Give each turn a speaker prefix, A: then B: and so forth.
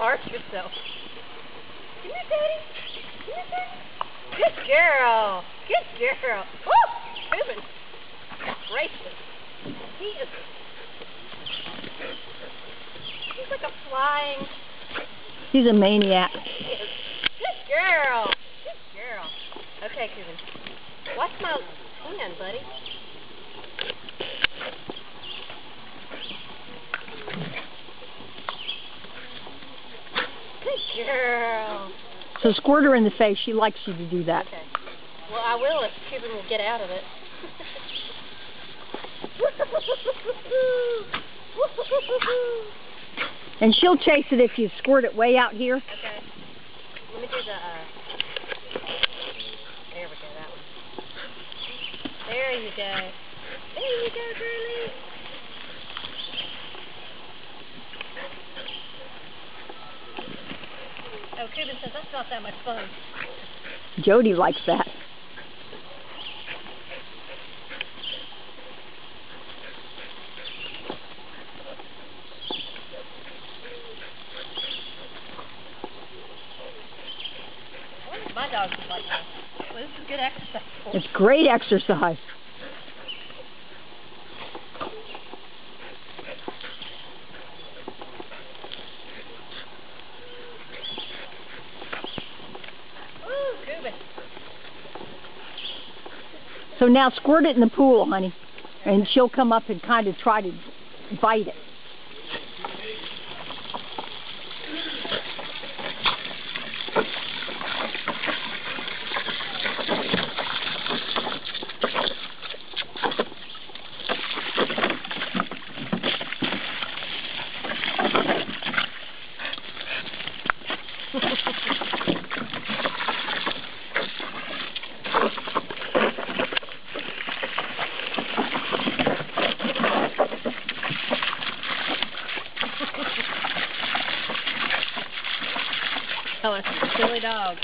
A: harsh yourself. Come here, Daddy. Come here, Daddy. Good girl. Good girl. Woo! Cuban. Gracious. He's like a flying...
B: He's a maniac.
A: He is. Good girl. Good girl. Okay, Cuban. Watch my hand, buddy. Good girl.
B: So squirt her in the face. She likes you to do that.
A: Okay. Well, I will if Cuban will get out of it.
B: And she'll chase it if you squirt it way out here.
A: Okay. Let me do the, there we go, that one. There you go. There you go, girlie. Oh, Cuban says that's not that much fun.
B: Jody likes that.
A: My dogs is like that. Well, this is good exercise for
B: It's great exercise.
A: Ooh, Cuban.
B: So now squirt it in the pool, honey. And she'll come up and kind of try to bite it.
A: Oh, it's a silly dog.